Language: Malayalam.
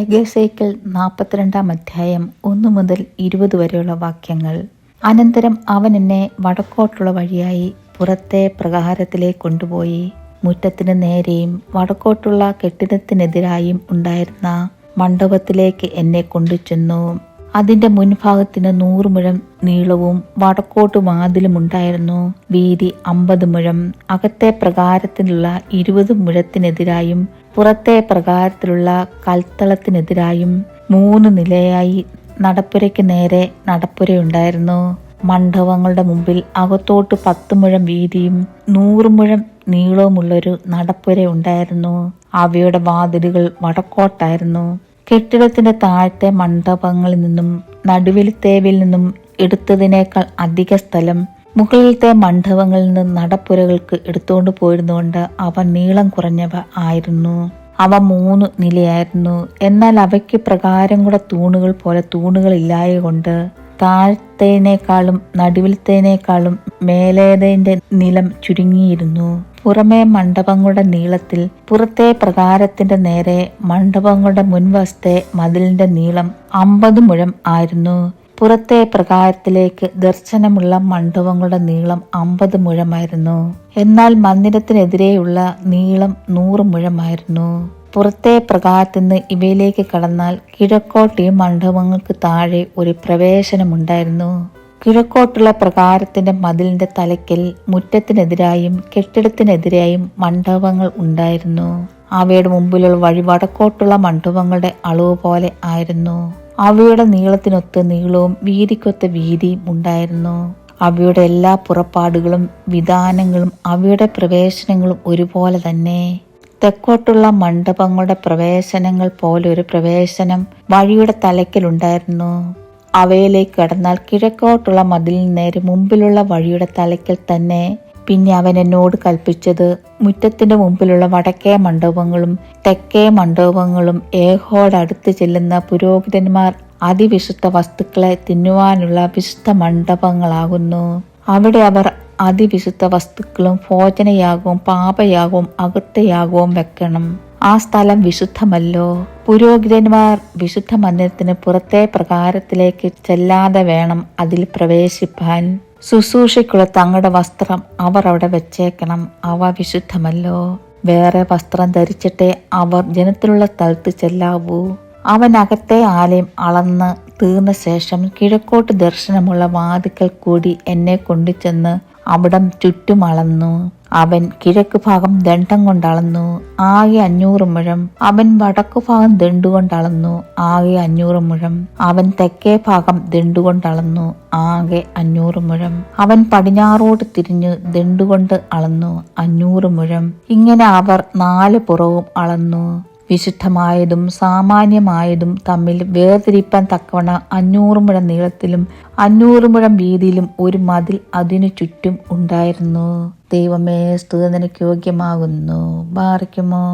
എഗേസേക്കൽ 42 അധ്യായം 1 മുതൽ 20 വരെയുള്ള വാക്യങ്ങൾ. അനന്തരം അവൻ എന്നെ വടക്കോട്ടുള്ള വഴിയായി പുറത്തെ പ്രാകാരത്തിലേക്ക് കൊണ്ടുപോയി. മുറ്റത്തിന് നേരെയും വടക്കോട്ടുള്ള കെട്ടിടത്തിനെതിരായും ഉണ്ടായിരുന്ന മണ്ഡപത്തിലേക്ക് എന്നെ കൊണ്ടുചെന്നു. അതിന്റെ മുൻഭാഗത്തിന് 100 മുഴം നീളവും വടക്കോട്ട് വാതിലും ഉണ്ടായിരുന്നു. വീതി 50 മുഴം. അകത്തെ പ്രകാരത്തിലുള്ള 20 മുഴത്തിനെതിരായും പുറത്തെ പ്രകാരത്തിലുള്ള കൽത്തളത്തിനെതിരായും 3 നിലയായി നടപ്പുരയ്ക്ക് നേരെ നടപ്പുരയുണ്ടായിരുന്നു. മണ്ഡപങ്ങളുടെ മുമ്പിൽ അകത്തോട്ട് 10 മുഴം വീതിയും 100 മുഴം നീളവുമുള്ളൊരു നടപ്പുര ഉണ്ടായിരുന്നു. അവയുടെ വാതിലുകൾ വടക്കോട്ടായിരുന്നു. കെട്ടിടത്തിന്റെ താഴത്തെ മണ്ഡപങ്ങളിൽ നിന്നും നടുവിലത്തേവിൽ നിന്നും എടുത്തതിനേക്കാൾ അധിക സ്ഥലം മുകളിലത്തെ മണ്ഡപങ്ങളിൽ നിന്ന് നടപ്പുരകൾക്ക് എടുത്തുകൊണ്ട് പോയിരുന്നുകൊണ്ട് അവ നീളം കുറഞ്ഞവ ആയിരുന്നു. അവ 3 നിലയായിരുന്നു. എന്നാൽ അവയ്ക്ക് പ്രകാരങ്ങളുടെ തൂണുകൾ പോലെ തൂണുകൾ ഇല്ലായകൊണ്ട് താഴത്തേനേക്കാളും നടുവിലത്തേനേക്കാളും മേലേതിന്റെ നിലം ചുരുങ്ങിയിരുന്നു. പുറമേ മണ്ഡപങ്ങളുടെ നീളത്തിൽ പുറത്തെ പ്രകാരത്തിന്റെ നേരെ മണ്ഡപങ്ങളുടെ മുൻവശത്തെ മതിലിന്റെ നീളം 50 മുഴം ആയിരുന്നു. പുറത്തെ പ്രകാരത്തിലേക്ക് ദർശനമുള്ള മണ്ഡപങ്ങളുടെ നീളം 50 മുഴമായിരുന്നു. എന്നാൽ മന്ദിരത്തിനെതിരെയുള്ള നീളം 100 മുഴമായിരുന്നു. പുറത്തെ പ്രകാരത്തിൽ നിന്ന് ഇവയിലേക്ക് കടന്നാൽ കിഴക്കോട്ട് ഈ മണ്ഡപങ്ങൾക്ക് താഴെ ഒരു പ്രവേശനമുണ്ടായിരുന്നു. കിഴക്കോട്ടുള്ള പ്രകാരത്തിന്റെ മതിലിന്റെ തലയ്ക്കൽ മുറ്റത്തിനെതിരായും കെട്ടിടത്തിനെതിരായും മണ്ഡപങ്ങൾ ഉണ്ടായിരുന്നു. അവയുടെ മുമ്പിലുള്ള വഴി വടക്കോട്ടുള്ള മണ്ഡപങ്ങളുടെ അളവ് പോലെ ആയിരുന്നു. അവയുടെ നീളത്തിനൊത്ത നീളവും വീതിക്കൊത്ത വീതിയും ഉണ്ടായിരുന്നു. അവയുടെ എല്ലാ പുറപ്പാടുകളും വിധാനങ്ങളും അവയുടെ പ്രവേശനങ്ങളും ഒരുപോലെ തന്നെ. തെക്കോട്ടുള്ള മണ്ഡപങ്ങളുടെ പ്രവേശനങ്ങൾ പോലെ ഒരു പ്രവേശനം വഴിയുടെ തലയ്ക്കലുണ്ടായിരുന്നു. അവയിലേക്ക് കടന്നാൽ കിഴക്കോട്ടുള്ള മതിലിന് നേരെ മുമ്പിലുള്ള വഴിയുടെ തലയ്ക്കൽ തന്നെ. പിന്നെ അവൻ എന്നോട് കൽപ്പിച്ചത്, മുറ്റത്തിന്റെ മുമ്പിലുള്ള വടക്കേ മണ്ഡപങ്ങളും തെക്കേ മണ്ഡപങ്ങളും യഹോവയോടടുത്ത് ചെല്ലുന്ന പുരോഹിതന്മാർ അതിവിശുദ്ധ വസ്തുക്കളെ തിന്നുവാനുള്ള വിശുദ്ധ മണ്ഡപങ്ങളാകുന്നു. അവിടെ അവർ അതിവിശുദ്ധ വസ്തുക്കളും ഭോജനയാഗവും പാപയാഗവും അകൃത്യയാഗവും വെക്കണം. ആ സ്ഥലം വിശുദ്ധമല്ലോ. പുരോഹിതന്മാർ വിശുദ്ധ മന്ദിരത്തിന് പുറത്തെ പ്രകാരത്തിലേക്ക് ചെല്ലാതെ വേണം അതിൽ പ്രവേശിപ്പാൻ. ശുശ്രൂഷയ്ക്കുള്ള തങ്ങളുടെ വസ്ത്രം അവർ അവിടെ വെച്ചേക്കണം. അവ വിശുദ്ധമല്ലോ. വേറെ വസ്ത്രം ധരിച്ചിട്ടേ അവർ ജനത്തിലുള്ള സ്ഥലത്ത് ചെല്ലാവൂ. അവൻ അകത്തെ ആലയം അളന്ന് തീർന്ന ശേഷം കിഴക്കോട്ട് ദർശനമുള്ള വാതിക്കൽ കൂടി എന്നെ കൊണ്ടുചെന്ന് അവിടം ചുറ്റും അളന്നു. അവൻ കിഴക്ക് ഭാഗം ദണ്ഡം കൊണ്ടളന്നു, ആകെ 500 മുഴം. അവൻ വടക്കു ഭാഗം ദണ്ഡുകൊണ്ടളന്നു, ആകെ 500 മുഴം. അവൻ തെക്കേ ഭാഗം ദണ്ഡുകൊണ്ടളന്നു, ആകെ 500 മുഴം. അവൻ പടിഞ്ഞാറോട്ട് തിരിഞ്ഞു ദണ്ഡുകൊണ്ട് അളന്നു, 500 മുഴം. ഇങ്ങനെ അവർ 4 പുറവും അളന്നു. വിശുദ്ധമായതും സാമാന്യമായതും തമ്മിൽ വേർതിരിപ്പാൻ തക്കവണ്ണം 500 മുഴം നീളത്തിലും 500 മുഴം വീതിയിലും ഒരു മതിൽ അതിനു ചുറ്റും ഉണ്ടായിരുന്നു. ദൈവമേ, സ്തുതി നിനക്ക് യോഗ്യമാകുന്നു. ബാറയ്ക്കുമോ.